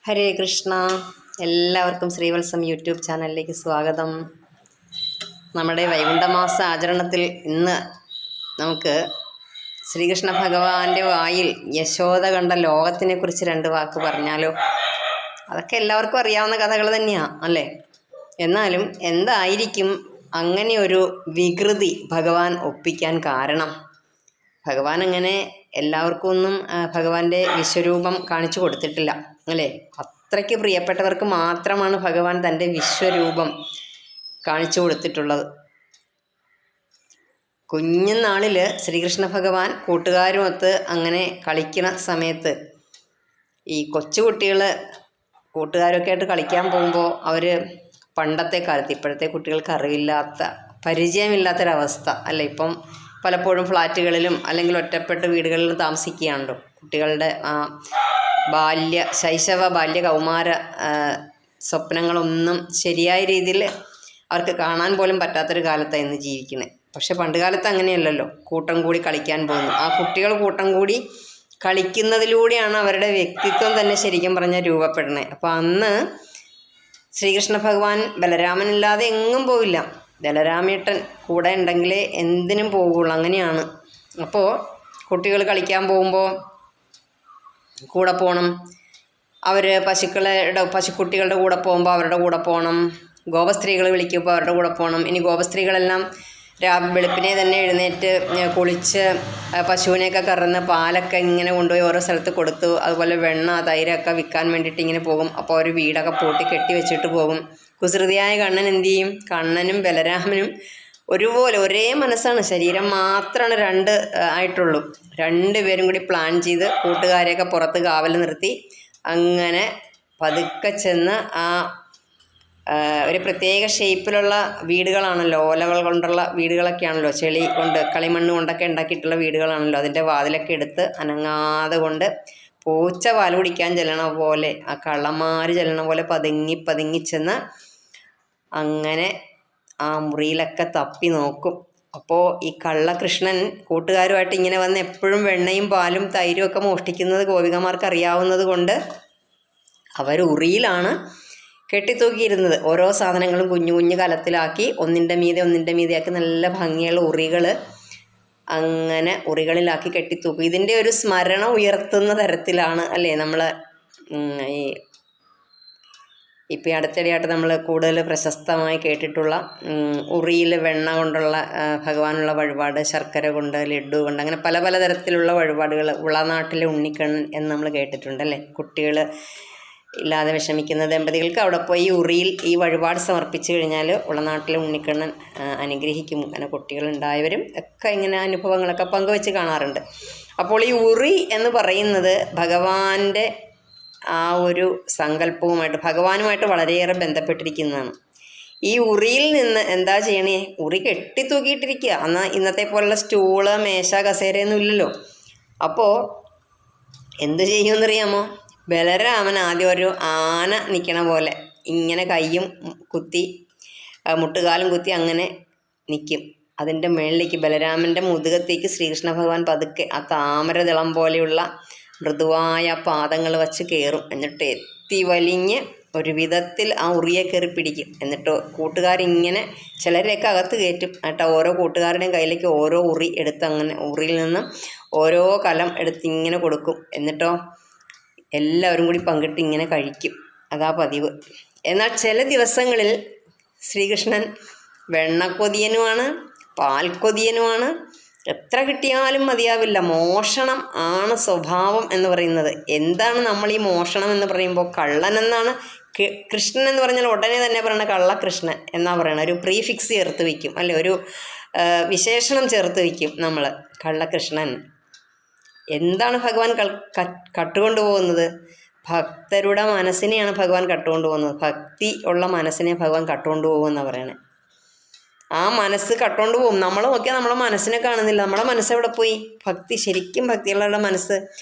ഹരേ കൃഷ്ണ. എല്ലാവർക്കും ശ്രീവത്സം യൂട്യൂബ് ചാനലിലേക്ക് സ്വാഗതം. നമ്മുടെ വൈകുണ്ഠമാസ ആചരണത്തിൽ ഇന്ന് നമുക്ക് ശ്രീകൃഷ്ണ ഭഗവാന്റെ വായിൽ യശോദ കണ്ട ലോകത്തിനെക്കുറിച്ച് രണ്ട് വാക്ക് പറഞ്ഞാലോ? അതൊക്കെ എല്ലാവർക്കും അറിയാവുന്ന കഥകൾ തന്നെയാണ് അല്ലേ? എന്നാലും എന്തായിരിക്കും അങ്ങനെ ഒരു വികൃതി ഭഗവാൻ ഒപ്പിക്കാൻ കാരണം? ഭഗവാൻ അങ്ങനെ എല്ലാവർക്കും ഒന്നും ഭഗവാന്റെ വിശ്വരൂപം കാണിച്ചു കൊടുത്തിട്ടില്ല അല്ലേ? അത്രയ്ക്ക് പ്രിയപ്പെട്ടവർക്ക് മാത്രമാണ് ഭഗവാൻ തൻ്റെ വിശ്വരൂപം കാണിച്ചു കൊടുത്തിട്ടുള്ളത്. കുഞ്ഞുനാളിൽ ശ്രീകൃഷ്ണ ഭഗവാൻ കൂട്ടുകാരുമൊത്ത് അങ്ങനെ കളിക്കുന്ന സമയത്ത് ഈ കൊച്ചുകുട്ടികൾ കൂട്ടുകാരൊക്കെ ആയിട്ട് കളിക്കാൻ പോകുമ്പോൾ അവർ പണ്ടത്തെ കാലത്ത്, ഇപ്പോഴത്തെ കുട്ടികൾക്ക് അറിവില്ലാത്ത പരിചയമില്ലാത്തൊരവസ്ഥ അല്ലേ? ഇപ്പം പലപ്പോഴും ഫ്ലാറ്റുകളിലും അല്ലെങ്കിൽ ഒറ്റപ്പെട്ട വീടുകളിലും താമസിക്കുകയാണല്ലോ. കുട്ടികളുടെ ശൈശവ ബാല്യ കൗമാര സ്വപ്നങ്ങളൊന്നും ശരിയായ രീതിയിൽ അവർക്ക് കാണാൻ പോലും പറ്റാത്തൊരു കാലത്താണ് ഇന്ന് ജീവിക്കുന്നത്. പക്ഷെ പണ്ട് കാലത്ത് അങ്ങനെയല്ലല്ലോ. കൂട്ടം കൂടി കളിക്കാൻ പോകുന്നു. ആ കുട്ടികൾ കൂട്ടം കൂടി കളിക്കുന്നതിലൂടെയാണ് അവരുടെ വ്യക്തിത്വം തന്നെ ശരിക്കും പറഞ്ഞാൽ രൂപപ്പെടുന്നത്. അപ്പോൾ അന്ന് ശ്രീകൃഷ്ണ ഭഗവാൻ ബലരാമനില്ലാതെ എങ്ങും പോവില്ല. ബലരാമേട്ടൻ കൂടെ ഉണ്ടെങ്കിലേ എന്തിനും പോകുള്ളൂ, അങ്ങനെയാണ്. അപ്പോൾ കുട്ടികൾ പോകുമ്പോൾ കൂടെ പോകണം. അവർ പശുക്കുട്ടികളുടെ കൂടെ പോകുമ്പോൾ അവരുടെ കൂടെ പോകണം. ഗോപസ്ത്രീകൾ വിളിക്കുമ്പോൾ അവരുടെ കൂടെ പോകണം. ഇനി ഗോപസ്ത്രീകളെല്ലാം വെളുപ്പിനെ തന്നെ എഴുന്നേറ്റ് കുളിച്ച് പശുവിനെയൊക്കെ കറന്ന് പാലൊക്കെ ഇങ്ങനെ കൊണ്ടുപോയി ഓരോ സ്ഥലത്ത് കൊടുത്തു. അതുപോലെ വെണ്ണ തൈരൊക്കെ വിൽക്കാൻ വേണ്ടിയിട്ട് ഇങ്ങനെ പോകും. അപ്പോൾ അവർ വീടൊക്കെ പൂട്ടി കെട്ടി വെച്ചിട്ട് പോകും. കുസൃതിയായ കണ്ണൻ എന്തു ചെയ്യും? കണ്ണനും ബലരാമനും ഒരുപോലെ ഒരേ മനസ്സാണ്, ശരീരം മാത്രമാണ് രണ്ട് ആയിട്ടുള്ളൂ. രണ്ടുപേരും കൂടി പ്ലാൻ ചെയ്ത് കൂട്ടുകാരെയൊക്കെ പുറത്ത് കാവൽ നിർത്തി അങ്ങനെ പതുക്കെ ചെന്ന് ഒരു പ്രത്യേക ഷേപ്പിലുള്ള വീടുകളാണല്ലോ, ഓലകൾ കൊണ്ടുള്ള വീടുകളൊക്കെയാണല്ലോ, ചെളി കൊണ്ട് കളിമണ്ണ് കൊണ്ടൊക്കെ ഉണ്ടാക്കിയിട്ടുള്ള വീടുകളാണല്ലോ. അതിൻ്റെ വാതിലൊക്കെ എടുത്ത് അനങ്ങാതെ കൊണ്ട് പൂച്ച പാൽ കുടിക്കാൻ ചെല്ലണ പോലെ, ആ കള്ളന്മാർ ചെല്ലണ പോലെ പതുങ്ങി പതുങ്ങി ചെന്ന് അങ്ങനെ ആ മുറിയിലൊക്കെ തപ്പി നോക്കും. അപ്പോൾ ഈ കള്ളകൃഷ്ണൻ കൂട്ടുകാരുമായിട്ട് ഇങ്ങനെ വന്ന് എപ്പോഴും വെണ്ണയും പാലും തൈരും ഒക്കെ മോഷ്ടിക്കുന്നത് ഗോപികമാർക്ക് അറിയാവുന്നത് കൊണ്ട് അവർ ഉറിയിലാണ് കെട്ടിത്തൂക്കിയിരുന്നത്. ഓരോ സാധനങ്ങളും കുഞ്ഞു കുഞ്ഞു കലത്തിലാക്കി ഒന്നിൻ്റെ മീതെ ആക്കി നല്ല ഭംഗിയുള്ള ഉറികൾ അങ്ങനെ ഉറികളിലാക്കി കെട്ടിത്തൂക്കും. ഇതിൻ്റെ ഒരു സ്മരണ ഉയർത്തുന്ന തരത്തിലാണ് അല്ലേ നമ്മൾ ഇപ്പം ഈ അടുത്തിടെയായിട്ട് നമ്മൾ കൂടുതൽ പ്രശസ്തമായി കേട്ടിട്ടുള്ള ഉറിയിൽ വെണ്ണ കൊണ്ടുള്ള ഭഗവാനുള്ള വഴിപാട്, ശർക്കര കൊണ്ട്, ലഡ്ഡു കൊണ്ട്, അങ്ങനെ പല പല തരത്തിലുള്ള വഴിപാടുകൾ. ഉളനാട്ടിലെ ഉണ്ണിക്കണ്ണൻ എന്ന് നമ്മൾ കേട്ടിട്ടുണ്ടല്ലേ? കുട്ടികൾ ഇല്ലാതെ വിഷമിക്കുന്ന ദമ്പതികൾക്ക് അവിടെ പോയി ഉറിയിൽ ഈ വഴിപാട് സമർപ്പിച്ചു കഴിഞ്ഞാൽ ഉളനാട്ടിലെ ഉണ്ണിക്കണ്ണൻ അനുഗ്രഹിക്കും. അങ്ങനെ കുട്ടികളുണ്ടായവരും ഒക്കെ ഇങ്ങനെ അനുഭവങ്ങളൊക്കെ പങ്കുവെച്ച് കാണാറുണ്ട്. അപ്പോൾ ഈ ഉറി എന്ന് പറയുന്നത് ഭഗവാന്റെ ആ ഒരു സങ്കല്പവുമായിട്ട്, ഭഗവാനുമായിട്ട് വളരെയേറെ ബന്ധപ്പെട്ടിരിക്കുന്നതാണ്. ഈ ഉറിയിൽ നിന്ന് എന്താ ചെയ്യണേ? ഉറി കെട്ടിത്തൂക്കിയിട്ടിരിക്കുക. എന്നാൽ ഇന്നത്തെ പോലുള്ള സ്റ്റൂള്, മേശ, കസേരയൊന്നും ഇല്ലല്ലോ. അപ്പോൾ എന്ത് ചെയ്യുമെന്നറിയാമോ? ബലരാമൻ ആദ്യം ഒരു ആന നിൽക്കണ പോലെ ഇങ്ങനെ കയ്യും കുത്തി മുട്ടുകാലും കുത്തി അങ്ങനെ നിൽക്കും. അതിൻ്റെ മുകളിലേക്ക് ബലരാമൻ്റെ മുതുകത്തേക്ക് ശ്രീകൃഷ്ണ ഭഗവാൻ പതുക്കെ ആ താമരദളം പോലെയുള്ള മൃദുവായ പാദങ്ങൾ വച്ച് കയറും. എന്നിട്ട് എത്തി വലിഞ്ഞ് ഒരു വിധത്തിൽ ആ ഉറിയെ കയറി പിടിക്കും. എന്നിട്ട് കൂട്ടുകാരിങ്ങനെ ചിലരെയൊക്കെ അകത്ത് കയറ്റും. എന്നിട്ട് ഓരോ കൂട്ടുകാരുടെയും കയ്യിലേക്ക് ഓരോ ഉറി എടുത്ത് അങ്ങനെ ഉറിയിൽ നിന്നും ഓരോ കലം എടുത്ത് ഇങ്ങനെ കൊടുക്കും. എന്നിട്ടോ എല്ലാവരും കൂടി പങ്കിട്ട് ഇങ്ങനെ കഴിക്കും. അതാ പതിവ്. എന്നാൽ ചില ദിവസങ്ങളിൽ ശ്രീകൃഷ്ണൻ വെണ്ണക്കൊതിയനുമാണ്, പാൽക്കൊതിയനുമാണ്. എത്ര കിട്ടിയാലും മതിയാവില്ല. മോഷണം ആണ് സ്വഭാവം എന്ന് പറയുന്നത്. എന്താണ് നമ്മൾ ഈ മോഷണം എന്ന് പറയുമ്പോൾ? കള്ളൻ എന്നാണ്. കൃഷ്ണൻ എന്ന് പറഞ്ഞാൽ ഉടനെ തന്നെ പറയണ കള്ളകൃഷ്ണൻ എന്നാ പറയണത്. ഒരു പ്രീഫിക്സ് ചേർത്ത് വയ്ക്കും അല്ലേ? ഒരു വിശേഷണം ചേർത്ത് വയ്ക്കും നമ്മൾ. കള്ളകൃഷ്ണൻ. എന്താണ് ഭഗവാൻ കട്ടുകൊണ്ടു പോകുന്നത്? ഭക്തരുടെ മനസ്സിനെയാണ് ഭഗവാൻ കട്ടുകൊണ്ടു പോകുന്നത്. ഭക്തി ഉള്ള മനസ്സിനെ ഭഗവാൻ കട്ടുകൊണ്ടു പോകുമെന്നാണ് പറയണേ. ആ മനസ്സ് കട്ടുകൊണ്ട് പോകും. നമ്മൾ നോക്കിയാൽ നമ്മളെ മനസ്സിനെ കാണുന്നില്ല. നമ്മളെ മനസ്സെവിടെ പോയി? ഭക്തി, ശരിക്കും ഭക്തിയുള്ള മനസ്സ്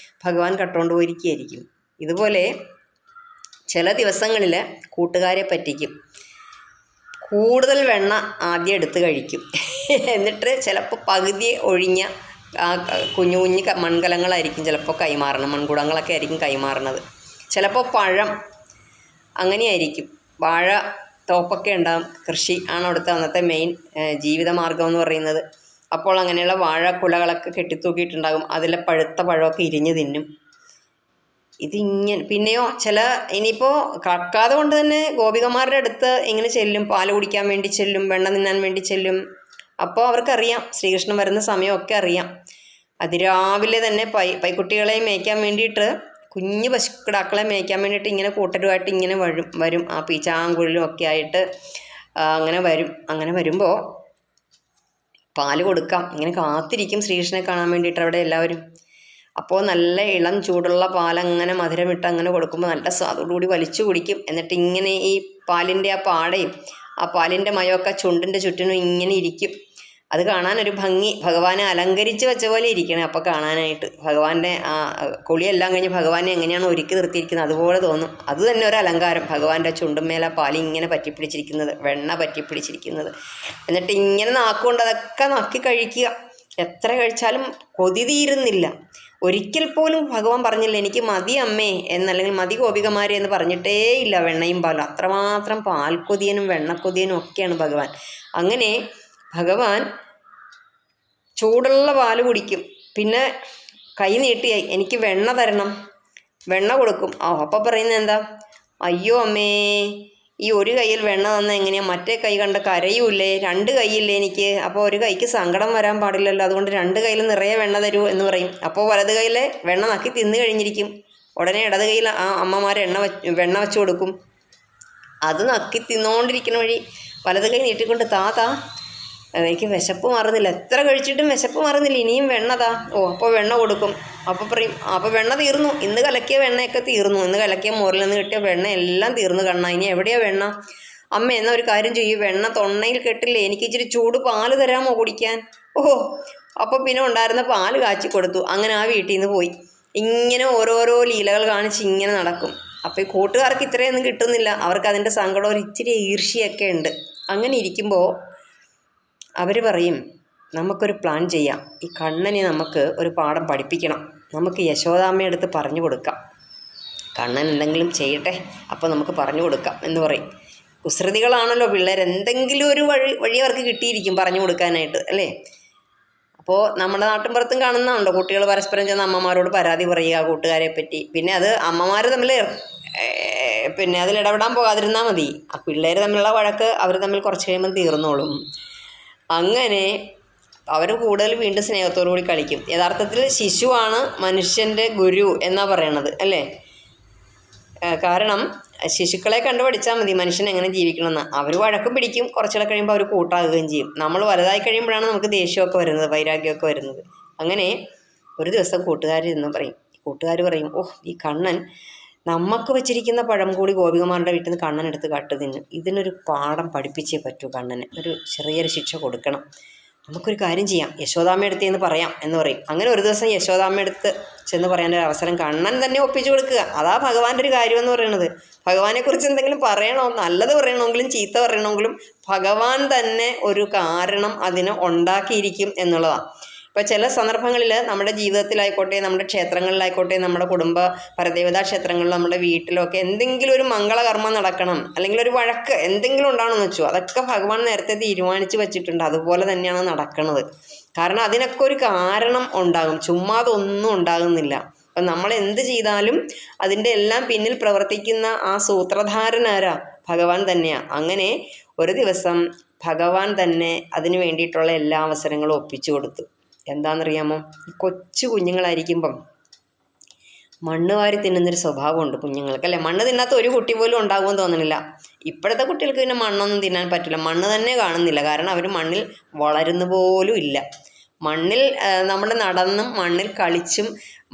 ഭഗവാൻ കട്ടുകൊണ്ട് പോയിരിക്കുകയായിരിക്കും. ഇതുപോലെ ചില ദിവസങ്ങളിൽ കൂട്ടുകാരെ പറ്റിക്കും. കൂടുതൽ വെണ്ണ ആദ്യം എടുത്ത് കഴിക്കും. എന്നിട്ട് ചിലപ്പോൾ പകുതി ഒഴിഞ്ഞ ആ കുഞ്ഞു കുഞ്ഞു മൺകലങ്ങളായിരിക്കും ചിലപ്പോൾ കൈമാറണം. മൺകുടങ്ങളൊക്കെ ആയിരിക്കും കൈമാറണത്. ചിലപ്പോൾ പഴം അങ്ങനെയായിരിക്കും. വാഴ തോപ്പൊക്കെ ഉണ്ടാകും. കൃഷി ആണ് അവിടുത്തെ അന്നത്തെ മെയിൻ ജീവിതമാർഗം എന്ന് പറയുന്നത്. അപ്പോൾ അങ്ങനെയുള്ള വാഴക്കുലകളൊക്കെ കെട്ടിത്തൂക്കിയിട്ടുണ്ടാകും. അതിലെ പഴുത്ത പഴമൊക്കെ ഇരിഞ്ഞ് തിന്നും. ഇതിങ്ങനെ പിന്നെയോ ഇനിയിപ്പോൾ കക്കാതെ കൊണ്ട് തന്നെ ഗോപികമാരുടെ അടുത്ത് ഇങ്ങനെ ചെല്ലും, പാല് കുടിക്കാൻ വേണ്ടി ചെല്ലും, വെണ്ണ തിന്നാൻ വേണ്ടി ചെല്ലും. അപ്പോൾ അവർക്കറിയാം ശ്രീകൃഷ്ണൻ വരുന്ന സമയമൊക്കെ അറിയാം. അതിരാവിലെ തന്നെ പൈക്കുട്ടികളെ മേയ്ക്കാൻ വേണ്ടിയിട്ട്, കുഞ്ഞു പശുക്കിടാക്കളെ മേയ്ക്കാൻ വേണ്ടിയിട്ട് ഇങ്ങനെ കൂട്ടരുമായിട്ട് ഇങ്ങനെ വരും ആ പീച്ചാങ്കുഴലും ഒക്കെ ആയിട്ട് അങ്ങനെ വരുമ്പോൾ പാല് കൊടുക്കാം. ഇങ്ങനെ കാത്തിരിക്കും ശ്രീകൃഷ്ണനെ കാണാൻ വേണ്ടിയിട്ട് അവിടെ എല്ലാവരും. അപ്പോൾ നല്ല ഇളം ചൂടുള്ള പാലങ്ങനെ മധുരമിട്ട് അങ്ങനെ കൊടുക്കുമ്പോൾ നല്ല സ്വാദോടുകൂടി വലിച്ചു കുടിക്കും. എന്നിട്ട് ഇങ്ങനെ ഈ പാലിൻ്റെ ആ പാടയും ആ പാലിൻ്റെ മയമൊക്കെ ചുണ്ടിൻ്റെ ചുറ്റിനും ഇങ്ങനെ ഇരിക്കും. അത് കാണാനൊരു ഭംഗി. ഭഗവാനെ അലങ്കരിച്ച് വെച്ച പോലെ ഇരിക്കണേ അപ്പോൾ കാണാനായിട്ട്. ഭഗവാന്റെ ആ കുളിയെല്ലാം കഴിഞ്ഞ് ഭഗവാനെ എങ്ങനെയാണ് ഒരുക്കി നിർത്തിയിരിക്കുന്നത് അതുപോലെ തോന്നും. അത് തന്നെ ഒരു അലങ്കാരം. ഭഗവാന്റെ ചുണ്ടുമേലെ പാല് ഇങ്ങനെ പറ്റിപ്പിടിച്ചിരിക്കുന്നത്, വെണ്ണ പറ്റിപ്പിടിച്ചിരിക്കുന്നത്. എന്നിട്ട് ഇങ്ങനെ നാക്കുകൊണ്ട് അതൊക്കെ നക്കി കഴിക്കുക. എത്ര കഴിച്ചാലും കൊതി തീരുന്നില്ല. ഒരിക്കൽ പോലും ഭഗവാൻ പറഞ്ഞില്ല എനിക്ക് മതി അമ്മേ എന്നല്ലെങ്കിൽ മതി ഗോപികമാരെ എന്ന് പറഞ്ഞിട്ടേ ഇല്ല. വെണ്ണയും പാലും അത്രമാത്രം പാൽക്കൊതിയനും വെണ്ണക്കൊതിയനും ഒക്കെയാണ് ഭഗവാൻ. അങ്ങനെ ഭഗവാൻ ചൂടുള്ള പാല് കുടിക്കും. പിന്നെ കൈ നീട്ടിയായി എനിക്ക് വെണ്ണ തരണം, വെണ്ണ കൊടുക്കും. അപ്പം പറയുന്നത് എന്താ, അയ്യോ അമ്മേ ഈ ഒരു കയ്യിൽ വെണ്ണ തന്നാൽ എങ്ങനെയാ, മറ്റേ കൈ കണ്ട കരയൂല്ലേ, 2 കൈയില്ലേ എനിക്ക്, അപ്പോൾ ഒരു കൈക്ക് സങ്കടം വരാൻ പാടില്ലല്ലോ, അതുകൊണ്ട് 2 കയ്യിൽ നിറയെ വെണ്ണ തരൂ എന്ന് പറയും. അപ്പോൾ വലത് കൈയിലെ വെണ്ണ നക്കി തിന്നു കഴിഞ്ഞിരിക്കും. ഉടനെ ഇടത് കയ്യിൽ ആ അമ്മമാർ വെണ്ണ വെച്ച് കൊടുക്കും. അത് നക്കി തിന്നുകൊണ്ടിരിക്കുന്ന വഴി വലത് കൈ നീട്ടിക്കൊണ്ട് താ എനിക്ക് വിശപ്പ് മാറുന്നില്ല, എത്ര കഴിച്ചിട്ടും വിശപ്പ് മാറുന്നില്ല, ഇനിയും വെണ്ണ താ. അപ്പോൾ വെണ്ണ കൊടുക്കും. അപ്പോൾ പറയും അപ്പോൾ വെണ്ണ തീർന്നു, ഇന്ന് കലക്കിയ വെണ്ണയൊക്കെ തീർന്നു, ഇന്ന് കലക്കിയ മോരിൽ നിന്ന് കിട്ടിയ വെണ്ണ എല്ലാം തീർന്നു കണ്ണ, ഇനി എവിടെയാ വെണ്ണ? അമ്മ എന്നാൽ ഒരു കാര്യം ചെയ്യൂ, വെണ്ണ തൊണ്ണയിൽ കെട്ടില്ലേ, എനിക്ക് ഇച്ചിരി ചൂട് പാല് തരാമോ കുടിക്കാൻ? അപ്പോൾ പിന്നെ ഉണ്ടായിരുന്ന പാല് കാച്ചി കൊടുത്തു. അങ്ങനെ ആ വീട്ടിൽ നിന്ന് പോയി. ഇങ്ങനെ ഓരോരോ ലീലകൾ കാണിച്ച് ഇങ്ങനെ നടക്കും. അപ്പോൾ ഈ കൂട്ടുകാർക്ക് ഇത്രയൊന്നും കിട്ടുന്നില്ല. അവർക്ക് അതിൻ്റെ സങ്കടം ഇച്ചിരി ഈർഷ്യയൊക്കെ ഉണ്ട്. അങ്ങനെ ഇരിക്കുമ്പോൾ അവർ പറയും നമുക്കൊരു പ്ലാൻ ചെയ്യാം, ഈ കണ്ണനെ നമുക്ക് ഒരു പാഠം പഠിപ്പിക്കണം, നമുക്ക് യശോദാമ്മയെടുത്ത് പറഞ്ഞു കൊടുക്കാം, കണ്ണൻ എന്തെങ്കിലും ചെയ്യട്ടെ, അപ്പോൾ നമുക്ക് പറഞ്ഞു കൊടുക്കാം എന്ന് പറയും. കുസൃതികളാണല്ലോ പിള്ളേർ, എന്തെങ്കിലും ഒരു വഴി അവർക്ക് കിട്ടിയിരിക്കും പറഞ്ഞു കൊടുക്കാനായിട്ട് അല്ലേ. അപ്പോൾ നമ്മുടെ നാട്ടിൻപുറത്തും കാണുന്നതാണല്ലോ, കുട്ടികൾ പരസ്പരം ചെന്ന് അമ്മമാരോട് പരാതി പറയുക കൂട്ടുകാരെ പറ്റി. പിന്നെ അത് അമ്മമാർ തമ്മിൽ പിന്നെ അതിൽ ഇടപെടാൻ പോകാതിരുന്നാൽ മതി. ആ പിള്ളേർ തമ്മിലുള്ള വഴക്ക് അവർ തമ്മിൽ കുറച്ച് കഴിയുമ്പോൾ തീർന്നോളും. അങ്ങനെ അവർ കൂടുതൽ വീണ്ടും സ്നേഹത്തോടു കൂടി കളിക്കും. യഥാർത്ഥത്തിൽ ശിശുവാണ് മനുഷ്യൻ്റെ ഗുരു എന്നാണ് പറയണത് അല്ലേ. കാരണം ശിശുക്കളെ കണ്ടു പഠിച്ചാൽ മതി മനുഷ്യൻ എങ്ങനെ ജീവിക്കണമെന്ന്. അവർ വഴക്ക് പിടിക്കും, കുറച്ചുകൂടെ കഴിയുമ്പോൾ അവർ കൂട്ടാകുകയും ചെയ്യും. നമ്മൾ വലുതായി കഴിയുമ്പോഴാണ് നമുക്ക് ദേഷ്യമൊക്കെ വരുന്നത്, വൈരാഗ്യമൊക്കെ വരുന്നത്. അങ്ങനെ ഒരു ദിവസം കൂട്ടുകാർ പറയും ഈ കണ്ണൻ നമുക്ക് വെച്ചിരിക്കുന്ന പഴം കൂടി ഗോപികമാരുടെ വീട്ടിൽ നിന്ന് കണ്ണൻ എടുത്ത് കട്ട് തിന്നു, ഇതിനൊരു പാഠം പഠിപ്പിച്ചേ പറ്റൂ, കണ്ണന് ഒരു ചെറിയൊരു ശിക്ഷ കൊടുക്കണം, നമുക്കൊരു കാര്യം ചെയ്യാം, യശോദാമ്മയെടുത്ത് എന്ന് പറയാം എന്ന് പറയും. അങ്ങനെ ഒരു ദിവസം യശോദാമ്മയെടുത്ത് ചെന്ന് പറയാനൊരു അവസരം കണ്ണൻ തന്നെ ഒപ്പിച്ചു കൊടുക്കുക. അതാ ഭഗവാന്റെ ഒരു കാര്യം എന്ന് പറയുന്നത്. ഭഗവാനെക്കുറിച്ച് എന്തെങ്കിലും പറയണോ, നല്ലത് പറയണമെങ്കിലും ചീത്ത പറയണമെങ്കിലും ഭഗവാൻ തന്നെ ഒരു കാരണം അതിന് ഉണ്ടാക്കിയിരിക്കും എന്നുള്ളതാണ്. ഇപ്പോൾ ചില സന്ദർഭങ്ങളിൽ നമ്മുടെ ജീവിതത്തിലായിക്കോട്ടെ, നമ്മുടെ ക്ഷേത്രങ്ങളിലായിക്കോട്ടെ, നമ്മുടെ കുടുംബ പരദേവതാ ക്ഷേത്രങ്ങളിൽ, നമ്മുടെ വീട്ടിലൊക്കെ എന്തെങ്കിലും ഒരു മംഗളകർമ്മം നടക്കണം, അല്ലെങ്കിൽ ഒരു വഴക്ക് എന്തെങ്കിലും ഉണ്ടാകണമെന്ന് വെച്ചു, അതൊക്കെ ഭഗവാൻ നേരത്തെ തീരുമാനിച്ച് വെച്ചിട്ടുണ്ട്. അതുപോലെ തന്നെയാണ് നടക്കുന്നത്. കാരണം അതിനൊക്കെ ഒരു കാരണം ഉണ്ടാകും, ചുമ്മാതൊന്നും ഉണ്ടാകുന്നില്ല. അപ്പം നമ്മൾ എന്ത് ചെയ്താലും അതിൻ്റെ എല്ലാം പിന്നിൽ പ്രവർത്തിക്കുന്ന ആ സൂത്രധാരനാരാ? ഭഗവാൻ തന്നെയാണ്. അങ്ങനെ ഒരു ദിവസം ഭഗവാൻ തന്നെ അതിന് വേണ്ടിയിട്ടുള്ള എല്ലാ അവസരങ്ങളും ഒപ്പിച്ചു കൊടുത്തു. എന്താണെന്നറിയാമോ, കൊച്ചു കുഞ്ഞുങ്ങളായിരിക്കുമ്പം മണ്ണ് വാരി തിന്നുന്നൊരു സ്വഭാവമുണ്ട് കുഞ്ഞുങ്ങൾക്ക് അല്ലേ. മണ്ണ് തിന്നാത്ത ഒരു കുട്ടി പോലും ഉണ്ടാകുമെന്ന് തോന്നുന്നില്ല. ഇപ്പോഴത്തെ കുട്ടികൾക്ക് പിന്നെ മണ്ണൊന്നും തിന്നാൻ പറ്റില്ല, മണ്ണ് തന്നെ കാണുന്നില്ല. കാരണം അവർ മണ്ണിൽ വളരുന്ന പോലും ഇല്ല. മണ്ണിൽ നമ്മൾ നടന്നും മണ്ണിൽ കളിച്ചും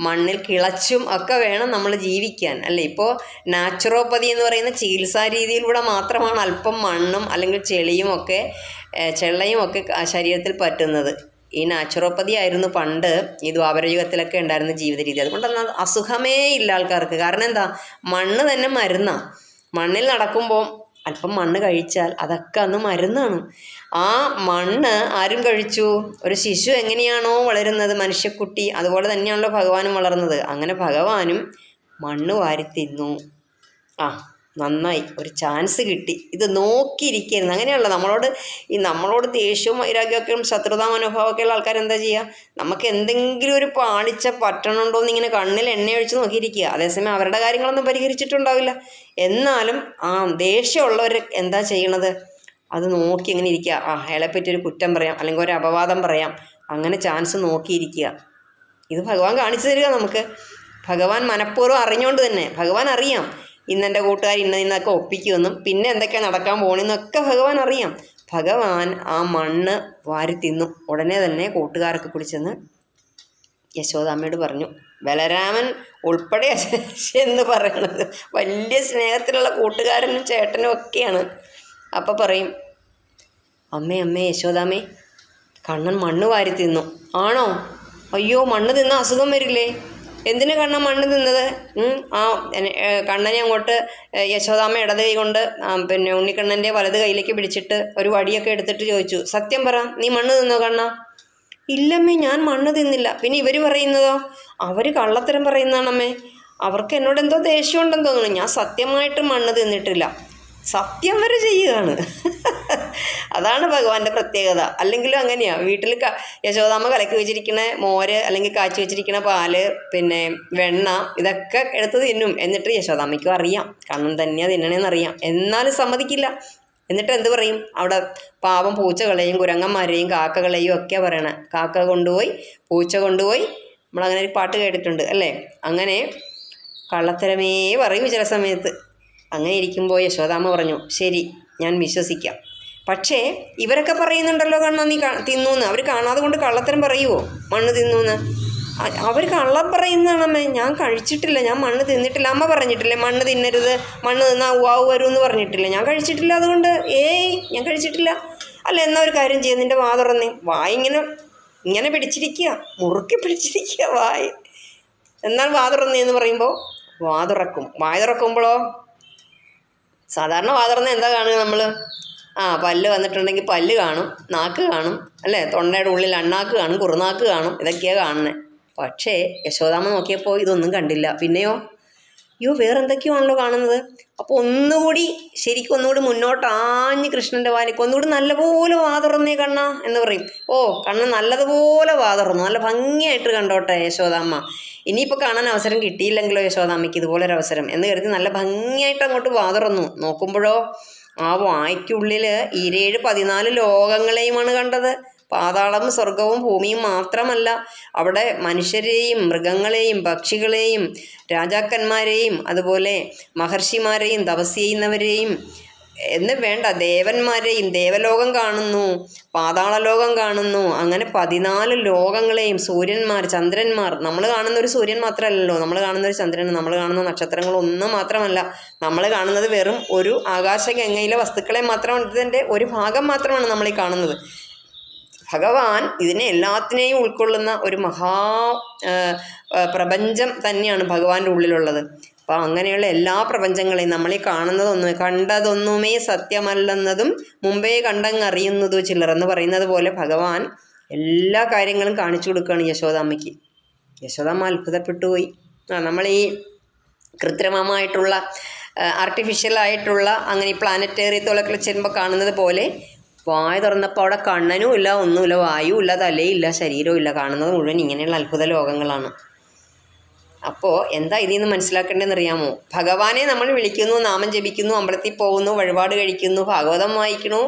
മണ്ണിൽ കിളച്ചും ഒക്കെ വേണം നമ്മൾ ജീവിക്കാൻ അല്ലേ. ഇപ്പോൾ നാച്ചുറോപ്പതി എന്ന് പറയുന്ന ചികിത്സാ രീതിയിലൂടെ മാത്രമാണ് അല്പം മണ്ണും അല്ലെങ്കിൽ ചെളിയും ഒക്കെ ശരീരത്തിൽ പറ്റുന്നത്. ഈ നാച്ചുറോപ്പതി ആയിരുന്നു പണ്ട് ഈ ദ്വാപരയുഗത്തിലൊക്കെ ഉണ്ടായിരുന്ന ജീവിത രീതി. അതുകൊണ്ടൊന്നും അസുഖമേ ഇല്ല ആൾക്കാർക്ക്. കാരണം എന്താ, മണ്ണ് തന്നെ മരുന്നാണ്. മണ്ണിൽ നടക്കുമ്പോൾ അല്പം മണ്ണ് കഴിച്ചാൽ അതൊക്കെ അന്ന് മരുന്നാണ്. ആ മണ്ണ് ആരും കഴിച്ചു? ഒരു ശിശു എങ്ങനെയാണോ വളരുന്നത്, മനുഷ്യക്കുട്ടി, അതുപോലെ തന്നെയാണല്ലോ ഭഗവാനും വളർന്നത്. അങ്ങനെ ഭഗവാനും മണ്ണ് വാരി തിന്നു. നന്നായി, ഒരു ചാൻസ് കിട്ടി. ഇത് നോക്കിയിരിക്കരുത്. അങ്ങനെയല്ല നമ്മളോട് ദേഷ്യവും വൈരാഗ്യമൊക്കെയും ശത്രുതാ മനോഭാവമൊക്കെ ഉള്ള ആൾക്കാർ എന്താ ചെയ്യുക? നമുക്ക് എന്തെങ്കിലും ഒരു പാളിച്ച പറ്റണുണ്ടോ എന്ന് ഇങ്ങനെ കണ്ണിൽ എണ്ണ ഒഴിച്ച് നോക്കിയിരിക്കുക. അതേസമയം അവരുടെ കാര്യങ്ങളൊന്നും പരിഹരിച്ചിട്ടുണ്ടാവില്ല. എന്നാലും ദേഷ്യമുള്ളവർ എന്താ ചെയ്യണത്? അത് നോക്കി ഇങ്ങനെ ഇരിക്കുക. അയാളെ പറ്റി ഒരു കുറ്റം പറയാം, അല്ലെങ്കിൽ ഒരു അപവാദം പറയാം, അങ്ങനെ ചാൻസ് നോക്കിയിരിക്കുക. ഇത് ഭഗവാൻ കാണിച്ചു തരിക നമുക്ക്. ഭഗവാൻ മനഃപൂർവ്വം അറിഞ്ഞുകൊണ്ട് തന്നെ, ഭഗവാൻ അറിയാം ഇന്നെൻ്റെ കൂട്ടുകാർ ഇന്നൊക്കെ ഒപ്പിക്കുമെന്നും പിന്നെ എന്തൊക്കെയാണ് നടക്കാൻ പോകണമെന്നൊക്കെ ഭഗവാൻ അറിയാം. ഭഗവാൻ ആ മണ്ണ് വാരി തിന്നു. ഉടനെ തന്നെ കൂട്ടുകാർക്ക് പിടിച്ചെന്ന് യശോദാമ്മയോട് പറഞ്ഞു. ബലരാമൻ ഉൾപ്പെടെ എന്ന് പറയണത് വലിയ സ്നേഹത്തിലുള്ള കൂട്ടുകാരനും ചേട്ടനും ഒക്കെയാണ്. അപ്പം പറയും, അമ്മേ യശോദാമ്മേ, കണ്ണൻ മണ്ണ് വാരി തിന്നു. ആണോ? അയ്യോ, മണ്ണ് തിന്ന അസുഖം വരില്ലേ? എന്തിനു കണ്ണൻ മണ്ണ് തിന്നത്? കണ്ണനെ അങ്ങോട്ട് യശോദാമ്മ ഇടത് കൈ കൊണ്ട് പിന്നെ ഉണ്ണിക്കണ്ണൻ്റെ വലത് കൈയിലേക്ക് പിടിച്ചിട്ട് ഒരു വടിയൊക്കെ എടുത്തിട്ട് ചോദിച്ചു, സത്യം പറ, നീ മണ്ണ് തിന്നോ കണ്ണ? ഇല്ലമ്മേ, ഞാൻ മണ്ണ് തിന്നില്ല. പിന്നെ ഇവർ പറയുന്നതോ? അവർ കള്ളത്തരം പറയുന്നതാണമ്മേ. അവർക്ക് എന്നോട് എന്തോ ദേഷ്യമുണ്ടെന്ന് തോന്നുന്നു. ഞാൻ സത്യമായിട്ട് മണ്ണ് തിന്നിട്ടില്ല. സത്യം വരെ ചെയ്യുകയാണ്. അതാണ് ഭഗവാന്റെ പ്രത്യേകത. അല്ലെങ്കിലും അങ്ങനെയാണ്. വീട്ടിൽ യശോദാമ്മ കലക്കി വെച്ചിരിക്കുന്ന മോര് അല്ലെങ്കിൽ കാച്ചി വെച്ചിരിക്കുന്ന പാല്, പിന്നെ വെണ്ണ, ഇതൊക്കെ എടുത്ത് തിന്നും. എന്നിട്ട് യശോദാമ്മയ്ക്കും അറിയാം കണ്ണൻ തന്നെയാണ് തിന്നണേന്നറിയാം. എന്നാലും സമ്മതിക്കില്ല. എന്നിട്ട് എന്ത് പറയും? അവിടെ പാവം പൂച്ചകളെയും കുരങ്ങന്മാരെയും കാക്കകളെയും ഒക്കെ പറയണേ. കാക്ക കൊണ്ടുപോയി, പൂച്ച കൊണ്ടുപോയി. നമ്മളങ്ങനെ ഒരു പാട്ട് കേട്ടിട്ടുണ്ട് അല്ലേ? അങ്ങനെ കള്ളത്തരമേ പറയൂ ചില സമയത്ത്. അങ്ങനെ ഇരിക്കുമ്പോൾ യശോദാമ്മ പറഞ്ഞു, ശരി, ഞാൻ വിശ്വസിക്കാം. പക്ഷേ ഇവരൊക്കെ പറയുന്നുണ്ടല്ലോ കണ്ണ നീ തിന്നൂന്ന്. അവർ കാണാതെ കൊണ്ട് കള്ളത്തരം പറയുമോ മണ്ണ് തിന്നൂന്ന്? അവർ കള്ളം പറയുന്നതാണമ്മേ. ഞാൻ കഴിച്ചിട്ടില്ല, ഞാൻ മണ്ണ് തിന്നിട്ടില്ല. അമ്മ പറഞ്ഞിട്ടില്ലേ മണ്ണ് തിന്നരുത്, മണ്ണ് തിന്നാൽ ഉവാവ് വരും എന്ന് പറഞ്ഞിട്ടില്ല? ഞാൻ കഴിച്ചിട്ടില്ല, അതുകൊണ്ട് ഞാൻ കഴിച്ചിട്ടില്ല. അല്ല, എന്നാ ഒരു കാര്യം ചെയ്യുക, നിൻ്റെ വാ തുറന്നേ. വായ ഇങ്ങനെ പിടിച്ചിരിക്കുക, മുറുക്കി പിടിച്ചിരിക്കുക വായ. എന്നാൽ വാ തുറന്നേന്ന് പറയുമ്പോൾ വാ തുറക്കും. വായ തുറക്കുമ്പോഴോ സാധാരണ വാ തുറന്ന് എന്താ കാണുക നമ്മൾ? പല്ല് വന്നിട്ടുണ്ടെങ്കിൽ പല്ല് കാണും, നാക്ക് കാണും അല്ലേ? തൊണ്ടയുടെ ഉള്ളിൽ അണ്ണാക്ക് കാണും, കുറുനാക്ക് കാണും. ഇതൊക്കെയാണ് കാണുന്നത്. പക്ഷേ യശോദാമ്മ നോക്കിയപ്പോൾ ഇതൊന്നും കണ്ടില്ല. പിന്നെയോ വേറെ എന്തൊക്കെയാണല്ലോ കാണുന്നത്. അപ്പോൾ ശരിക്കും ഒന്നുകൂടി മുന്നോട്ടാഞ്ഞ് കൃഷ്ണൻ്റെ വാലേക്ക് ഒന്നുകൂടി നല്ലപോലെ വാ തുറന്നേ കണ്ണ എന്ന് പറയും. കണ്ണൻ നല്ലതുപോലെ വാ തുറന്നു, നല്ല ഭംഗിയായിട്ട് കണ്ടോട്ടെ യശോദാമ്മ. ഇനിയിപ്പോൾ കാണാൻ അവസരം കിട്ടിയില്ലെങ്കിലോ യശോദാമ്മയ്ക്ക് ഇതുപോലൊരവസരം എന്ന് കരുതി നല്ല ഭംഗിയായിട്ട് അങ്ങോട്ട് വാ തുറന്നു. നോക്കുമ്പോഴോ ആ വായ്ക്കുള്ളിൽ 14 ലോകങ്ങളെയുമാണ് കണ്ടത്. പാതാളവും സ്വർഗവും ഭൂമിയും മാത്രമല്ല, അവിടെ മനുഷ്യരെയും മൃഗങ്ങളെയും പക്ഷികളെയും രാജാക്കന്മാരെയും അതുപോലെ മഹർഷിമാരെയും തപസ് ചെയ്യുന്നവരെയും എന്ന് വേണ്ട ദേവന്മാരെയും ദേവലോകം കാണുന്നു, പാതാളലോകം കാണുന്നു. അങ്ങനെ 14 ലോകങ്ങളെയും, സൂര്യന്മാർ, ചന്ദ്രന്മാർ. നമ്മൾ കാണുന്ന ഒരു സൂര്യൻ മാത്രമല്ലല്ലോ, നമ്മൾ കാണുന്ന ഒരു ചന്ദ്രൻ, നമ്മൾ കാണുന്ന നക്ഷത്രങ്ങളൊന്നും മാത്രമല്ല. നമ്മൾ കാണുന്നത് വെറും ഒരു ആകാശഗംഗയിലെ വസ്തുക്കളെ മാത്രമാണ്, ഇതിൻ്റെ ഒരു ഭാഗം മാത്രമാണ് നമ്മളീ കാണുന്നത്. ഭഗവാൻ ഇതിനെ എല്ലാത്തിനെയും ഉൾക്കൊള്ളുന്ന ഒരു പ്രപഞ്ചം തന്നെയാണ് ഭഗവാന്റെ ഉള്ളിലുള്ളത്. അപ്പോൾ അങ്ങനെയുള്ള എല്ലാ പ്രപഞ്ചങ്ങളെയും നമ്മളീ കണ്ടതൊന്നുമേ സത്യമല്ലെന്നതും മുമ്പേ കണ്ടങ്ങറിയുന്നതോ ചിലരെന്ന് പറയുന്നത് പോലെ ഭഗവാൻ എല്ലാ കാര്യങ്ങളും കാണിച്ചു കൊടുക്കുകയാണ് യശോദാമ്മയ്ക്ക്. യശോദാമ്മ അത്ഭുതപ്പെട്ടു പോയി. നമ്മളീ കൃത്രിമമായിട്ടുള്ള ആർട്ടിഫിഷ്യലായിട്ടുള്ള അങ്ങനെ ഈ പ്ലാനറ്റേറിയത്തോളൊക്കെ ചെല്ലുമ്പോൾ കാണുന്നത് പോലെ വായ തുറന്നപ്പോൾ അവിടെ കണ്ണനും ഇല്ല, ഒന്നുമില്ല, വായുവും ഇല്ല, തലയില്ല, ശരീരവും ഇല്ല. കാണുന്നത് മുഴുവൻ ഇങ്ങനെയുള്ള അത്ഭുത ലോകങ്ങളാണ്. അപ്പോൾ എന്താ ഇതിൽ നിന്ന് മനസ്സിലാക്കേണ്ടതെന്ന് അറിയാമോ? ഭഗവാനെ നമ്മൾ വിളിക്കുന്നു, നാമം ജപിക്കുന്നു, അമ്പലത്തിൽ പോകുന്നു, വഴിപാട് കഴിക്കുന്നു, ഭാഗവതം വായിക്കണു,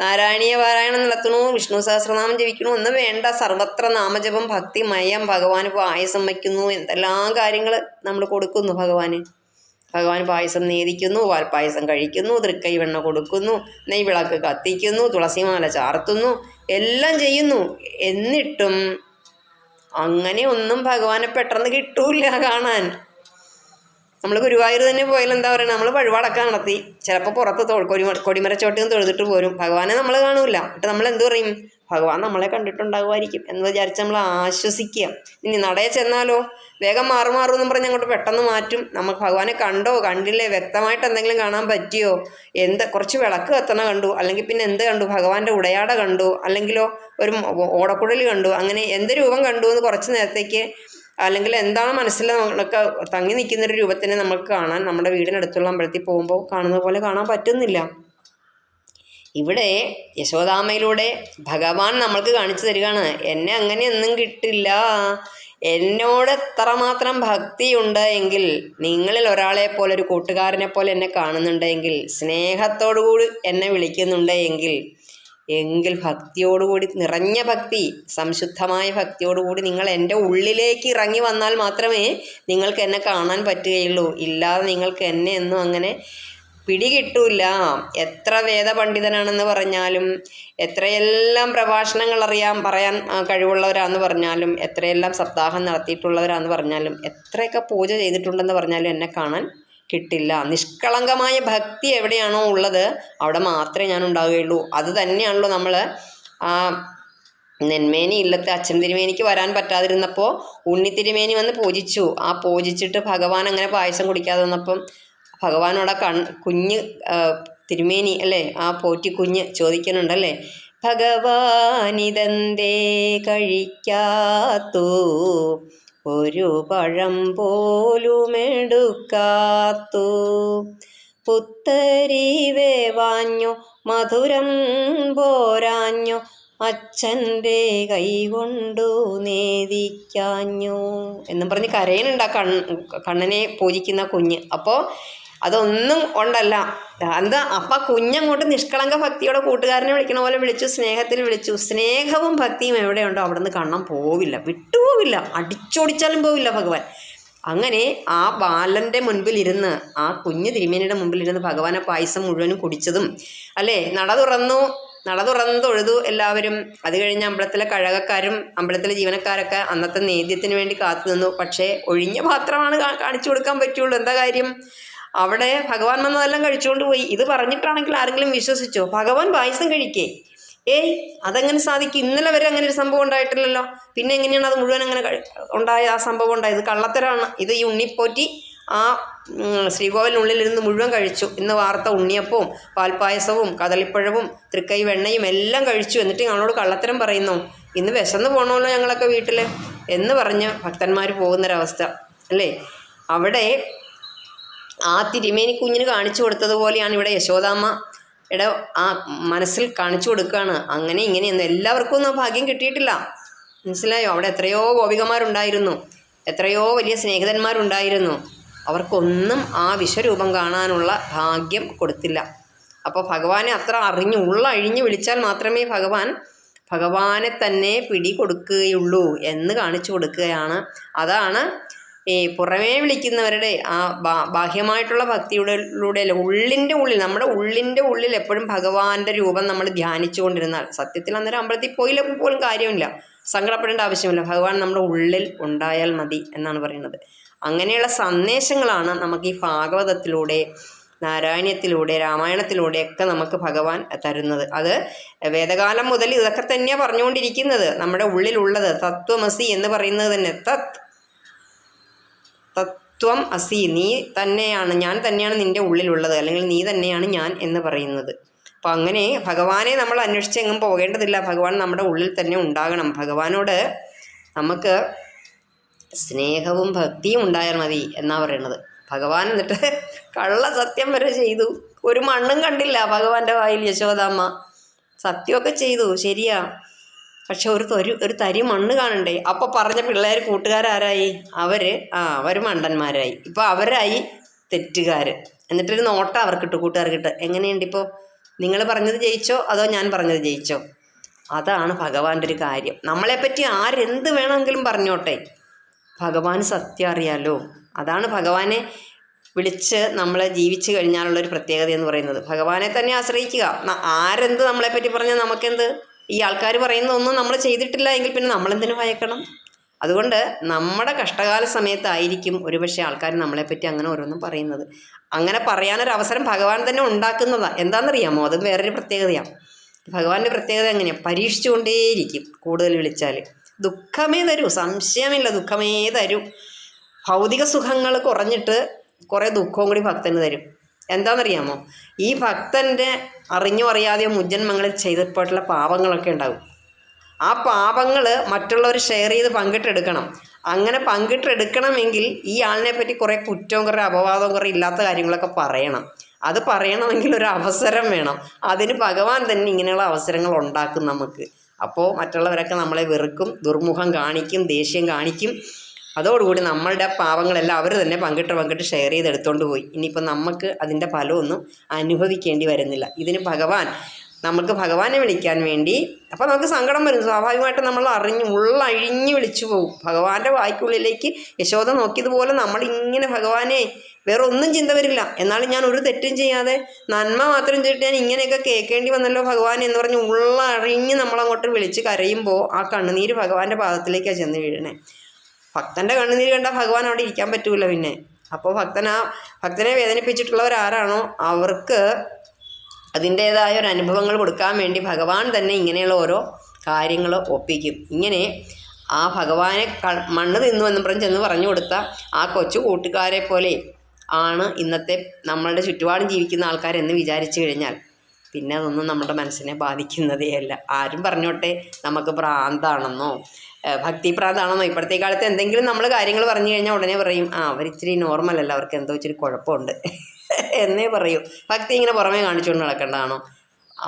നാരായണീയ പാരായണം നടത്തണു, വിഷ്ണു സഹസ്രനാമം ജപിക്കണു എന്ന് വേണ്ട. സർവത്ര നാമജപം, ഭക്തിമയം, ഭഗവാന് പായസം വയ്ക്കുന്നു, എന്തെല്ലാം കാര്യങ്ങൾ നമ്മൾ കൊടുക്കുന്നു ഭഗവാന്. ഭഗവാൻ പായസം നേദിക്കുന്നു, പാൽപ്പായസം കഴിക്കുന്നു, തൃക്കൈ വെണ്ണ കൊടുക്കുന്നു, നെയ്വിളക്ക് കത്തിക്കുന്നു, തുളസിമാല ചാർത്തുന്നു, എല്ലാം ചെയ്യുന്നു. എന്നിട്ടും അങ്ങനെ ഒന്നും ഭഗവാനെ പെട്ടെന്ന് കിട്ടൂല കാണാൻ. നമ്മൾ ഗുരുവായൂർ തന്നെ പോയാലും എന്താ പറയുക, നമ്മൾ വഴിപാടൊക്കെ നടത്തി ചിലപ്പോൾ പുറത്ത് കൊടിമരച്ചോട്ടിൽ തൊഴുതിട്ട് പോരും. ഭഗവാനെ നമ്മൾ കാണൂല. എന്നിട്ട് നമ്മൾ എന്ത് പറയും? ഭഗവാൻ നമ്മളെ കണ്ടിട്ടുണ്ടാകുമായിരിക്കും എന്ന് വിചാരിച്ച് നമ്മൾ ആശ്വസിക്കുക. ഇനി നടയെ ചെന്നാലോ വേഗം മാറുമെന്നും പറഞ്ഞ് അങ്ങോട്ട് പെട്ടെന്ന് മാറ്റും. നമുക്ക് ഭഗവാനെ കണ്ടോ കണ്ടില്ലേ, വ്യക്തമായിട്ട് എന്തെങ്കിലും കാണാൻ പറ്റിയോ, കുറച്ച് വിളക്ക് കത്തണ കണ്ടു, അല്ലെങ്കിൽ പിന്നെ എന്ത് കണ്ടു, ഭഗവാന്റെ ഉടയാട കണ്ടു, അല്ലെങ്കിലോ ഒരു ഓടക്കുഴൽ കണ്ടു, അങ്ങനെ എന്ത് രൂപം കണ്ടു എന്ന് കുറച്ച് നേരത്തേക്ക് അല്ലെങ്കിൽ എന്താണ് മനസ്സിൽ നമ്മളൊക്കെ തങ്ങി നിൽക്കുന്നൊരു രൂപത്തിനെ നമുക്ക് കാണാൻ നമ്മുടെ വീടിനടുത്തുള്ള അമ്പലത്തിൽ പോകുമ്പോൾ കാണുന്ന പോലെ കാണാൻ പറ്റുന്നില്ല. ഇവിടെ യശോദാമ്മയിലൂടെ ഭഗവാൻ നമ്മൾക്ക് കാണിച്ചു തരികയാണ്, എന്നെ അങ്ങനെയൊന്നും കിട്ടില്ല, എന്നോട് എത്രമാത്രം ഭക്തിയുണ്ട് എങ്കിൽ, നിങ്ങളിൽ ഒരാളെ പോലെ ഒരു കൂട്ടുകാരനെ പോലെ എന്നെ കാണുന്നുണ്ടെങ്കിൽ, സ്നേഹത്തോടുകൂടി എന്നെ വിളിക്കുന്നുണ്ട് എങ്കിൽ ഭക്തിയോടുകൂടി, നിറഞ്ഞ ഭക്തി, സംശുദ്ധമായ ഭക്തിയോടുകൂടി നിങ്ങൾ എൻ്റെ ഉള്ളിലേക്ക് ഇറങ്ങി വന്നാൽ മാത്രമേ നിങ്ങൾക്ക് എന്നെ കാണാൻ പറ്റുകയുള്ളൂ. ഇല്ലാതെ നിങ്ങൾക്ക് എന്നെ എന്നും അങ്ങനെ പിടികിട്ടൂല. എത്ര വേദപണ്ഡിതനാണെന്ന് പറഞ്ഞാലും, എത്രയെല്ലാം പ്രഭാഷണങ്ങൾ പറയാൻ കഴിവുള്ളവരാന്ന് പറഞ്ഞാലും, എത്രയെല്ലാം സപ്താഹം നടത്തിയിട്ടുള്ളവരാന്ന് പറഞ്ഞാലും, എത്രയൊക്കെ പൂജ ചെയ്തിട്ടുണ്ടെന്ന് പറഞ്ഞാലും എന്നെ കാണാൻ കിട്ടില്ല. നിഷ്കളങ്കമായ ഭക്തി എവിടെയാണോ ഉള്ളത് അവിടെ മാത്രമേ ഞാൻ ഉണ്ടാവുകയുള്ളൂ. അത് തന്നെയാണല്ലോ നമ്മൾ നെന്മേനി ഇല്ലത്തെ അച്ഛൻ തിരുമേനിക്ക് വരാൻ പറ്റാതിരുന്നപ്പോൾ ഉണ്ണിത്തിരുമേനി വന്ന് പൂജിച്ചു. ആ പൂജിച്ചിട്ട് ഭഗവാൻ അങ്ങനെ പായസം കുടിക്കാതെ വന്നപ്പം ഭഗവാനോടെ കുഞ്ഞ് തിരുമേനി അല്ലേ, ആ പോറ്റി കുഞ്ഞ് ചോദിക്കുന്നുണ്ടല്ലേ, ഭഗവാനിതെന്തേ കഴിക്കാത്തു, ഒരു പഴം പോലുമെടുക്കാത്തു, പുത്തരി വേവാഞ്ഞോ മധുരം പോരാഞ്ഞോ, അച്ഛൻ്റെ കൈ കൊണ്ടു നേദിക്കാഞ്ഞോ എന്നും പറഞ്ഞ് കരയനുണ്ട് കണ്ണനെ പൂജിക്കുന്ന കുഞ്ഞ്. അപ്പോൾ അതൊന്നും കൊണ്ടല്ല, എന്താ അപ്പം കുഞ്ഞങ്ങോട്ട് നിഷ്കളങ്ക ഭക്തിയോടെ കൂട്ടുകാരനെ വിളിക്കണ പോലെ വിളിച്ചു, സ്നേഹത്തിൽ വിളിച്ചു. സ്നേഹവും ഭക്തിയും എവിടെയുണ്ടോ അവിടെ നിന്ന് കണ്ണൻ പോവില്ല, വിട്ടുപോവില്ല, അടിച്ചോടിച്ചാലും പോവില്ല ഭഗവാൻ. അങ്ങനെ ആ ബാലൻ്റെ മുൻപിലിരുന്ന്, ആ കുഞ്ഞ് തിരുമേനിയുടെ മുമ്പിലിരുന്ന് ഭഗവാനെ പായസം മുഴുവനും കുടിച്ചതും അല്ലേ, നട തുറന്ന് തൊഴുതു എല്ലാവരും. അത് കഴിഞ്ഞ് അമ്പലത്തിലെ കഴകക്കാരും അമ്പലത്തിലെ ജീവനക്കാരൊക്കെ അന്നത്തെ നേദ്യത്തിന് വേണ്ടി കാത്തു നിന്നു. പക്ഷേ ഒഴിഞ്ഞ പാത്രമാണ് കാണിച്ചു കൊടുക്കാൻ പറ്റുള്ളൂ. എന്താ കാര്യം, അവിടെ ഭഗവാൻ വന്നതെല്ലാം കഴിച്ചുകൊണ്ട് പോയി. ഇത് പറഞ്ഞിട്ടാണെങ്കിൽ ആരെങ്കിലും വിശ്വസിച്ചോ? ഭഗവാൻ പായസം കഴിക്കേ? അതെങ്ങനെ സാധിക്കും? ഇന്നലെ വരെ അങ്ങനെ ഒരു സംഭവം ഉണ്ടായിട്ടില്ലല്ലോ. പിന്നെ എങ്ങനെയാണ് അത് മുഴുവൻ അങ്ങനെ ഉണ്ടായ ആ സംഭവം ഉണ്ടായത്? കള്ളത്തരാണ് ഇത്. ഈ ഉണ്ണിപ്പോറ്റി ആ ശ്രീകോവിലിനുള്ളിലിരുന്ന് മുഴുവൻ കഴിച്ചു. ഇന്ന് വാർത്ത ഉണ്ണിയപ്പവും പാൽപ്പായസവും കദളിപ്പഴവും തൃക്കൈ വെണ്ണയും എല്ലാം കഴിച്ചു. എന്നിട്ട് ഞങ്ങളോട് കള്ളത്തരം പറയുന്നു, ഇന്ന് വിശന്ന് പോകണമല്ലോ ഞങ്ങളൊക്കെ വീട്ടിൽ എന്ന് പറഞ്ഞ് ഭക്തന്മാർ പോകുന്നൊരവസ്ഥ അല്ലേ. അവിടെ ആ തിരുമേനി കുഞ്ഞിന് കാണിച്ചു കൊടുത്തതുപോലെയാണ് ഇവിടെ യശോദാമ്മയുടെ ആ മനസ്സിൽ കാണിച്ചു കൊടുക്കുകയാണ്. അങ്ങനെ ഇങ്ങനെയൊന്നും എല്ലാവർക്കും ഒന്നും ഭാഗ്യം കിട്ടിയിട്ടില്ല, മനസ്സിലായോ? അവിടെ എത്രയോ ഗോപികമാരുണ്ടായിരുന്നു, എത്രയോ വലിയ സ്നേഹിതന്മാരുണ്ടായിരുന്നു. അവർക്കൊന്നും ആ വിശ്വരൂപം കാണാനുള്ള ഭാഗ്യം കൊടുത്തില്ല. അപ്പോൾ ഭഗവാനെ അത്ര അഴിഞ്ഞു വിളിച്ചാൽ മാത്രമേ ഭഗവാനെ തന്നെ പിടികൊടുക്കുകയുള്ളൂ എന്ന് കാണിച്ചു കൊടുക്കുകയാണ്. അതാണ് ഈ പുറമേ വിളിക്കുന്നവരുടെ ആ ബാഹ്യമായിട്ടുള്ള ഭക്തിയുടെ ഉള്ളിൻ്റെ ഉള്ളിൽ, നമ്മുടെ ഉള്ളിൻ്റെ ഉള്ളിൽ എപ്പോഴും ഭഗവാന്റെ രൂപം നമ്മൾ ധ്യാനിച്ചു കൊണ്ടിരുന്നാൽ, സത്യത്തിൽ അന്നേരം അമ്പലത്തിൽ പോയില്ല പോലും കാര്യമില്ല, സങ്കടപ്പെടേണ്ട ആവശ്യമില്ല. ഭഗവാൻ നമ്മുടെ ഉള്ളിൽ ഉണ്ടായാൽ മതി എന്നാണ് പറയുന്നത്. അങ്ങനെയുള്ള സന്ദേശങ്ങളാണ് നമുക്ക് ഈ ഭാഗവതത്തിലൂടെ, നാരായണീയത്തിലൂടെ, രാമായണത്തിലൂടെയൊക്കെ നമുക്ക് ഭഗവാൻ തരുന്നത്. അത് വേദകാലം മുതൽ ഇതൊക്കെ തന്നെയാണ് പറഞ്ഞുകൊണ്ടിരിക്കുന്നത്. നമ്മുടെ ഉള്ളിലുള്ളത് തത്വമസി എന്ന് പറയുന്നത് തന്നെ, തത്വം അസി, നീ തന്നെയാണ്, ഞാൻ തന്നെയാണ് നിൻ്റെ ഉള്ളിലുള്ളത്, അല്ലെങ്കിൽ നീ തന്നെയാണ് ഞാൻ എന്ന് പറയുന്നത്. അപ്പം അങ്ങനെ ഭഗവാനെ നമ്മൾ അന്വേഷിച്ച് എങ്ങും പോകേണ്ടതില്ല, ഭഗവാൻ നമ്മുടെ ഉള്ളിൽ തന്നെ ഉണ്ടാകണം. ഭഗവാനോട് നമുക്ക് സ്നേഹവും ഭക്തിയും ഉണ്ടായാൽ മതി എന്നാണ് പറയുന്നത്. ഭഗവാൻ എന്നിട്ട് കള്ള സത്യം വരെ ചെയ്തു. ഒരു മണ്ണും കണ്ടില്ല ഭഗവാന്റെ വായിൽ യശോദാമ്മ. സത്യമൊക്കെ ചെയ്തു, ശരിയാ, പക്ഷെ ഒരു തരി മണ്ണ് കാണണ്ടേ? അപ്പോൾ പറഞ്ഞ പിള്ളേർ കൂട്ടുകാരാരായി? അവർ മണ്ടന്മാരായി. ഇപ്പോൾ അവരായി തെറ്റുകാർ. എന്നിട്ടൊരു നോട്ടം അവർക്കിട്ട്, കൂട്ടുകാർക്കിട്ട്. എങ്ങനെയുണ്ട് ഇപ്പോൾ? നിങ്ങൾ പറഞ്ഞത് ജയിച്ചോ അതോ ഞാൻ പറഞ്ഞത് ജയിച്ചോ? അതാണ് ഭഗവാന്റെ ഒരു കാര്യം. നമ്മളെപ്പറ്റി ആരെന്ത് വേണമെങ്കിലും പറഞ്ഞോട്ടെ, ഭഗവാന് സത്യം അറിയാലോ. അതാണ് ഭഗവാനെ വിളിച്ച് നമ്മൾ ജീവിച്ചു കഴിഞ്ഞാലുള്ളൊരു പ്രത്യേകത എന്ന് പറയുന്നത്. ഭഗവാനെ തന്നെ ആശ്രയിക്കുക. ആരെന്ത് നമ്മളെപ്പറ്റി പറഞ്ഞാൽ നമുക്കെന്ത്? ഈ ആൾക്കാർ പറയുന്നതൊന്നും നമ്മൾ ചെയ്തിട്ടില്ല എങ്കിൽ പിന്നെ നമ്മളെന്തിനു ഭയക്കണം? അതുകൊണ്ട് നമ്മുടെ കഷ്ടകാല സമയത്തായിരിക്കും ഒരുപക്ഷെ ആൾക്കാർ നമ്മളെപ്പറ്റി അങ്ങനെ ഓരോന്നും പറയുന്നത്. അങ്ങനെ പറയാനൊരവസരം ഭഗവാൻ തന്നെ ഉണ്ടാക്കുന്നതാണ്. എന്താണെന്നറിയാമോ? അതും വേറൊരു പ്രത്യേകതയാണ്. ഭഗവാന്റെ പ്രത്യേകത എങ്ങനെയാണ്? പരീക്ഷിച്ചുകൊണ്ടേയിരിക്കും. കൂടുതൽ വിളിച്ചാൽ ദുഃഖമേ തരൂ, സംശയമില്ല, ദുഃഖമേ തരൂ. ഭൗതിക സുഖങ്ങൾ കുറഞ്ഞിട്ട് കുറേ ദുഃഖവും കൂടി ഭക്തന് തരും. എന്താണെന്നറിയാമോ? ഈ ഭക്തൻ്റെ അറിഞ്ഞോ അറിയാതെയോ മുജ്ജന്മങ്ങളിൽ ചെയ്തിട്ടുള്ള പാപങ്ങളൊക്കെ ഉണ്ടാകും. ആ പാപങ്ങൾ മറ്റുള്ളവർ ഷെയർ ചെയ്ത് പങ്കിട്ടെടുക്കണം. അങ്ങനെ പങ്കിട്ടെടുക്കണമെങ്കിൽ ഈ ആളിനെ പറ്റി കുറേ കുറ്റവും കുറേ അപവാദവും കുറേ ഇല്ലാത്ത കാര്യങ്ങളൊക്കെ പറയണം. അത് പറയണമെങ്കിൽ ഒരു അവസരം വേണം. അതിന് ഭഗവാൻ തന്നെ ഇങ്ങനെയുള്ള അവസരങ്ങൾ ഉണ്ടാക്കും നമുക്ക്. അപ്പോൾ മറ്റുള്ളവരൊക്കെ നമ്മളെ വെറുക്കും, ദുർമുഖം കാണിക്കും, ദേഷ്യം കാണിക്കും. അതോടുകൂടി നമ്മളുടെ പാവങ്ങളെല്ലാം അവർ തന്നെ പങ്കിട്ട് ഷെയർ ചെയ്തെടുത്തോണ്ട് പോയി. ഇനിയിപ്പോൾ നമുക്ക് അതിൻ്റെ ഫലമൊന്നും അനുഭവിക്കേണ്ടി വരുന്നില്ല. ഇതിന് നമുക്ക് ഭഗവാനെ വിളിക്കാൻ വേണ്ടി അപ്പോൾ നമുക്ക് സങ്കടം വരും. സ്വാഭാവികമായിട്ടും നമ്മൾ ഉള്ളഴിഞ്ഞ് വിളിച്ചു പോകും. ഭഗവാന്റെ വായ്ക്കുള്ളിലേക്ക് യശോദ നോക്കിയതുപോലെ നമ്മളിങ്ങനെ ഭഗവാനെ വേറെ ഒന്നും ചിന്ത വരില്ല. എന്നാലും ഞാൻ ഒരു തെറ്റും ചെയ്യാതെ നന്മ മാത്രം ചെയ്തിട്ട് ഞാൻ ഇങ്ങനെയൊക്കെ കേൾക്കേണ്ടി വന്നല്ലോ ഭഗവാൻ എന്ന് പറഞ്ഞ് ഉള്ളഴിഞ്ഞ് നമ്മളങ്ങോട്ട് വിളിച്ച് കരയുമ്പോൾ ആ കണ്ണുനീര് ഭഗവാന്റെ പാദത്തിലേക്കാണ് ചെന്ന് വീഴണേ. ഭക്തൻ്റെ കണ്ണുനീര് കണ്ടാൽ ഭഗവാൻ അവിടെ ഇരിക്കാൻ പറ്റൂല പിന്നെ. അപ്പോൾ ഭക്തനെ വേദനിപ്പിച്ചിട്ടുള്ളവരാരാണോ അവർക്ക് അതിൻ്റേതായ ഒരു അനുഭവങ്ങൾ കൊടുക്കാൻ വേണ്ടി ഭഗവാൻ തന്നെ ഇങ്ങനെയുള്ള ഓരോ കാര്യങ്ങൾ ഒപ്പിക്കും. ഇങ്ങനെ ആ ഭഗവാനെ മണ്ണ് തിന്നു എന്ന് ചെന്ന് പറഞ്ഞു കൊടുത്ത ആ കൊച്ചു കൂട്ടുകാരെ പോലെ ആണ് ഇന്നത്തെ നമ്മളുടെ ചുറ്റുപാടും ജീവിക്കുന്ന ആൾക്കാരെന്ന് വിചാരിച്ചു കഴിഞ്ഞാൽ പിന്നെ അതൊന്നും നമ്മുടെ മനസ്സിനെ ബാധിക്കുന്നതേ അല്ല. ആരും പറഞ്ഞോട്ടെ നമുക്ക് ഭ്രാന്താണെന്നോ ഭക്തി ഭ്രാന്താണെന്നോ. ഇപ്പോഴത്തെ കാലത്ത് എന്തെങ്കിലും നമ്മൾ കാര്യങ്ങൾ പറഞ്ഞു കഴിഞ്ഞാൽ ഉടനെ പറയും അവരിച്ചിരി നോർമലല്ല, അവർക്ക് എന്തോ ഇച്ചിരി കുഴപ്പമുണ്ട് എന്നേ പറയൂ. ഭക്തി ഇങ്ങനെ പുറമേ കാണിച്ചുകൊണ്ട് നടക്കേണ്ടതാണോ?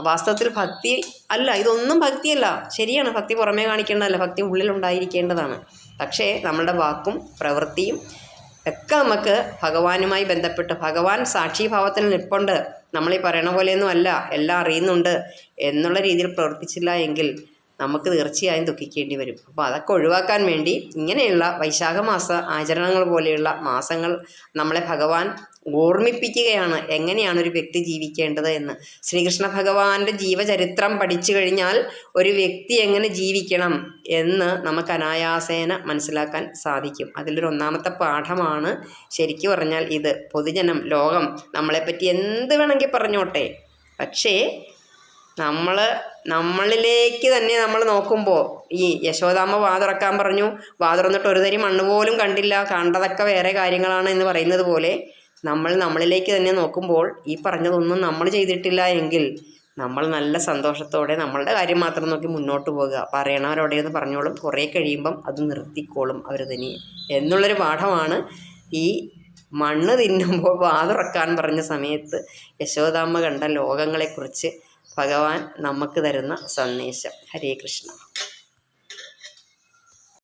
വാസ്തവത്തിൽ ഭക്തി അല്ല, ഇതൊന്നും ഭക്തിയല്ല. ശരിയാണ്, ഭക്തി പുറമേ കാണിക്കേണ്ടതല്ല, ഭക്തി ഉള്ളിലുണ്ടായിരിക്കേണ്ടതാണ്. പക്ഷേ നമ്മളുടെ വാക്കും പ്രവൃത്തിയും ഒക്കെ നമുക്ക് ഭഗവാനുമായി ബന്ധപ്പെട്ട് ഭഗവാൻ സാക്ഷിഭാവത്തിൽ നിൽപ്പുണ്ട്, നമ്മളീ പറയണ പോലെയൊന്നും അല്ല, എല്ലാം അറിയുന്നുണ്ട് എന്നുള്ള രീതിയിൽ പ്രവർത്തിച്ചില്ല എങ്കിൽ നമുക്ക് തീർച്ചയായും ദുഃഖിക്കേണ്ടി വരും. അപ്പോൾ അതൊക്കെ ഒഴിവാക്കാൻ വേണ്ടി ഇങ്ങനെയുള്ള വൈശാഖമാസ ആചരണങ്ങൾ പോലെയുള്ള മാസങ്ങൾ നമ്മളെ ഭഗവാൻ ഓർമ്മിപ്പിക്കുകയാണ് എങ്ങനെയാണ് ഒരു വ്യക്തി ജീവിക്കേണ്ടത് എന്ന്. ശ്രീകൃഷ്ണ ഭഗവാന്റെ ജീവചരിത്രം പഠിച്ചു കഴിഞ്ഞാൽ ഒരു വ്യക്തി എങ്ങനെ ജീവിക്കണം എന്ന് നമുക്ക് അനായാസേന മനസ്സിലാക്കാൻ സാധിക്കും. അതിലൊരു ഒന്നാമത്തെ പാഠമാണ് ശരിക്കും പറഞ്ഞാൽ ഇത്. പൊതുജനം, ലോകം നമ്മളെപ്പറ്റി എന്ത് വേണമെങ്കിൽ പറഞ്ഞോട്ടെ, പക്ഷേ നമ്മളിലേക്ക് തന്നെ നമ്മൾ നോക്കുമ്പോൾ ഈ യശോദാമ്മ വാതുറക്കാൻ പറഞ്ഞു, വാതുറന്നിട്ട് ഒരു തരി മണ്ണ് പോലും കണ്ടില്ല, കണ്ടതൊക്കെ വേറെ കാര്യങ്ങളാണ് എന്ന് പറയുന്നത് പോലെ നമ്മളിലേക്ക് തന്നെ നോക്കുമ്പോൾ ഈ പറഞ്ഞതൊന്നും നമ്മൾ ചെയ്തിട്ടില്ല എങ്കിൽ നമ്മൾ നല്ല സന്തോഷത്തോടെ നമ്മളുടെ കാര്യം മാത്രം നോക്കി മുന്നോട്ട് പോകുക. പറയണവരോടെയൊന്ന് പറഞ്ഞോളും, കുറേ കഴിയുമ്പം അത് നിർത്തിക്കോളും അവർ തന്നെ എന്നുള്ളൊരു പാഠമാണ് ഈ മണ്ണ് തിന്നുമ്പോൾ വാതുറക്കാൻ പറഞ്ഞ സമയത്ത് യശോദാമ്മ കണ്ട ലോകങ്ങളെക്കുറിച്ച് ഭഗവാൻ നമുക്ക് തരുന്ന സന്ദേശം. ഹരേ കൃഷ്ണ.